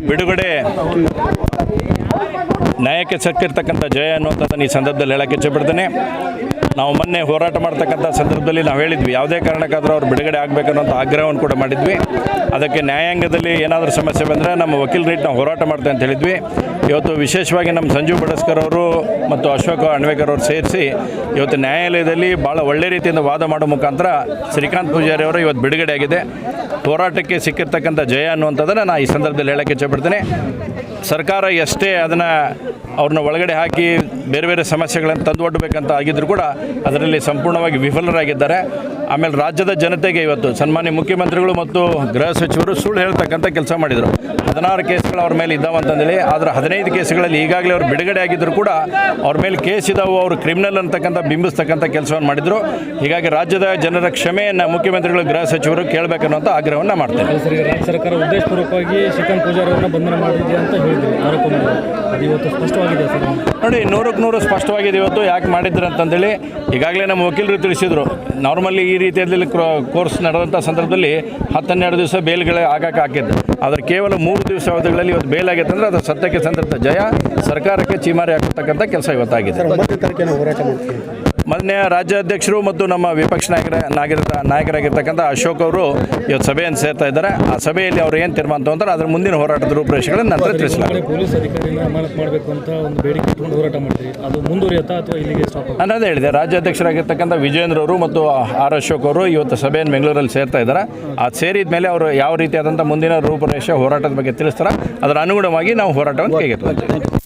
ಬಿಡುಗಡೆ ನ್ಯಾಯಕ್ಕೆ ಸಿಕ್ಕಿರ್ತಕ್ಕಂಥ ಜಯ ಅನ್ನುವಂಥದ್ದನ್ನು ಈ ಸಂದರ್ಭದಲ್ಲಿ ಹೇಳೋಕ್ಕೆ ಇಚ್ಛೆಪಡ್ತೇನೆ. ನಾವು ಮೊನ್ನೆ ಹೋರಾಟ ಮಾಡ್ತಕ್ಕಂಥ ಸಂದರ್ಭದಲ್ಲಿ ನಾವು ಹೇಳಿದ್ವಿ, ಯಾವುದೇ ಕಾರಣಕ್ಕಾದರೂ ಅವ್ರು ಬಿಡುಗಡೆ ಆಗಬೇಕನ್ನೋಂಥ ಆಗ್ರಹವನ್ನು ಕೂಡ ಮಾಡಿದ್ವಿ. ಅದಕ್ಕೆ ನ್ಯಾಯಾಂಗದಲ್ಲಿ ಏನಾದರೂ ಸಮಸ್ಯೆ ಬಂದರೆ ನಮ್ಮ ವಕೀಲರಿಗೆ ನಾವು ಹೋರಾಟ ಮಾಡ್ತೇವೆ ಅಂತ ಹೇಳಿದ್ವಿ. ಇವತ್ತು ವಿಶೇಷವಾಗಿ ನಮ್ಮ ಸಂಜೀವ್ ಬಡಸ್ಕರ್ ಅವರು ಮತ್ತು ಅಶೋಕ್ ಅಣ್ವೇಕರ್ ಅವರು ಸೇರಿಸಿ ಇವತ್ತು ನ್ಯಾಯಾಲಯದಲ್ಲಿ ಭಾಳ ಒಳ್ಳೆ ರೀತಿಯಿಂದ ವಾದ ಮಾಡೋ ಮುಖಾಂತರ ಶ್ರೀಕಾಂತ್ ಪೂಜಾರಿ ಅವರು ಇವತ್ತು ಬಿಡುಗಡೆ ಆಗಿದೆ. ಹೋರಾಟಕ್ಕೆ ಸಿಕ್ಕಿರ್ತಕ್ಕಂಥ ಜಯ ಅನ್ನುವಂಥದ್ದನ್ನು ನಾನು ಈ ಸಂದರ್ಭದಲ್ಲಿ ಹೇಳೋಕ್ಕೆ ಇಚ್ಛೆಪಡ್ತೇನೆ. ಸರ್ಕಾರ ಎಷ್ಟೇ ಅದನ್ನು ಅವ್ರನ್ನ ಒಳಗಡೆ ಹಾಕಿ ಬೇರೆ ಬೇರೆ ಸಮಸ್ಯೆಗಳನ್ನು ತಂದುಕೊಡ್ಬೇಕಂತ ಆಗಿದ್ದರೂ ಕೂಡ ಅದರಲ್ಲಿ ಸಂಪೂರ್ಣವಾಗಿ ವಿಫಲರಾಗಿದ್ದಾರೆ. ಆಮೇಲೆ ರಾಜ್ಯದ ಜನತೆಗೆ ಇವತ್ತು ಸನ್ಮಾನ್ಯ ಮುಖ್ಯಮಂತ್ರಿಗಳು ಮತ್ತು ಗೃಹ ಸಚಿವರು ಸುಳ್ಳು ಹೇಳ್ತಕ್ಕಂಥ ಕೆಲಸ ಮಾಡಿದರು. 16 ಕೇಸ್ಗಳು ಅವ್ರ ಮೇಲೆ ಇದ್ದಾವಂತಂದೇಳಿ, ಆದರೆ 15 ಕೇಸ್ಗಳಲ್ಲಿ ಈಗಾಗಲೇ ಅವರು ಬಿಡುಗಡೆ ಆಗಿದ್ದರೂ ಕೂಡ ಅವ್ರ ಮೇಲೆ ಕೇಸ್ ಇದ್ದಾವೆ, ಅವರು ಕ್ರಿಮಿನಲ್ ಅಂತಕ್ಕಂಥ ಬಿಂಬಿಸ್ತಕ್ಕಂಥ ಕೆಲಸವನ್ನು ಮಾಡಿದರು. ಹೀಗಾಗಿ ರಾಜ್ಯದ ಜನರ ಕ್ಷಮೆಯನ್ನು ಮುಖ್ಯಮಂತ್ರಿಗಳು ಗೃಹ ಸಚಿವರು ಕೇಳಬೇಕನ್ನುವಂಥ ಆಗ್ರಹವನ್ನು ಮಾಡ್ತಾರೆ. ರಾಜ್ಯ ಸರ್ಕಾರ ಉದ್ದೇಶಪೂರ್ವಕವಾಗಿ ಶ್ರೀಕಾಂತ್ ಪೂಜಾರಿ ಅವರನ್ನ ಬಂಧನ ಮಾಡಿದೆ ಅಂತ ಹೇಳಿದ್ರು, ಆರೋಪ ಮಾಡಿದ್ರು. ಅದು ಇವತ್ತು ಸ್ಪಷ್ಟವಾಗಿದೆ ಸರ್. ನೋಡಿ, 100ಕ್ಕೆ 100 ಸ್ಪಷ್ಟವಾಗಿದೆ ಇವತ್ತು. ಯಾಕೆ ಮಾಡಿದ್ರು ಅಂತಂದೇಳಿ ಈಗಾಗಲೇ ನಮ್ಮ ವಕೀಲರು ತಿಳಿಸಿದರು. ನಾರ್ಮಲಿ ಈ ರೀತಿಯಲ್ಲಿ ಕೋರ್ಸ್ ನಡೆದಂಥ ಸಂದರ್ಭದಲ್ಲಿ 10-12 ದಿವಸ ಬೇಲ್ಗಳೇ ಆಗಾಕೆ ಹಾಕಿದ್ದು, ಆದರೆ ಕೇವಲ 3 ದಿವಸ ಅವಧಿಗಳಲ್ಲಿ ಇವತ್ತು ಬೇಲ್ ಆಗೈತೆ ಅಂದರೆ ಅದು ಸತ್ಯಕ್ಕೆ ಸಂದರ್ಭ ಜಯ. ಸರ್ಕಾರಕ್ಕೆ ಚೀಮಾರಿ ಹಾಕತಕ್ಕಂಥ ಕೆಲಸ ಇವತ್ತಾಗಿದೆ. ಮೊನ್ನೆ ರಾಜ್ಯಾಧ್ಯಕ್ಷರು ಮತ್ತು ನಮ್ಮ ವಿಪಕ್ಷ ನಾಯಕರಾಗಿರ್ತಕ್ಕಂಥ ಅಶೋಕ್ ಅವರು ಇವತ್ತು ಸಭೆಯನ್ನು ಸೇರ್ತಾ ಇದ್ದಾರೆ. ಆ ಸಭೆಯಲ್ಲಿ ಅವರು ಏನು ತೀರ್ಮಾನ ತಗೊಂತಾರೆ ಅದರ ಮುಂದಿನ ಹೋರಾಟದ ರೂಪುರೇಷೆಗಳನ್ನು ನಂತರ ತಿಳಿಸಲಾಗಿದೆ. ಪೊಲೀಸ್ ಅಧಿಕಾರಿಗಳನ್ನ ಅಮಾನತು ಮಾಡಬೇಕು ಅಂತ ಒಂದು ಬೇಡಿಕೆ ಇಟ್ಕೊಂಡು ಹೋರಾಟ ಮಾಡ್ತೀವಿ, ಅದು ಮುಂದುವರಿಯುತ್ತಾ ಅಥವಾ ಇಲ್ಲಿಗೆ ಸ್ಟಾಪ್? ಅನ್ನೋದೇ ಹೇಳಿದೆ. ರಾಜ್ಯಾಧ್ಯಕ್ಷರಾಗಿರ್ತಕ್ಕಂಥ ವಿಜೇಂದ್ರ ಅವರು ಮತ್ತು ಆರ್ ಅಶೋಕ್ ಅವರು ಇವತ್ತು ಸಭೆಯನ್ನು ಬೆಂಗಳೂರಲ್ಲಿ ಸೇರ್ತಾ ಇದ್ದಾರೆ. ಅದು ಸೇರಿದ ಮೇಲೆ ಅವರು ಯಾವ ರೀತಿಯಾದಂಥ ಮುಂದಿನ ರೂಪುರೇಷೆ ಹೋರಾಟದ ಬಗ್ಗೆ ತಿಳಿಸ್ತಾರೆ, ಅದರ ಅನುಗುಣವಾಗಿ ನಾವು ಹೋರಾಟವನ್ನು ಕೈಗೆತ್ತಿಕೊಳ್ಳುತ್ತೇವೆ.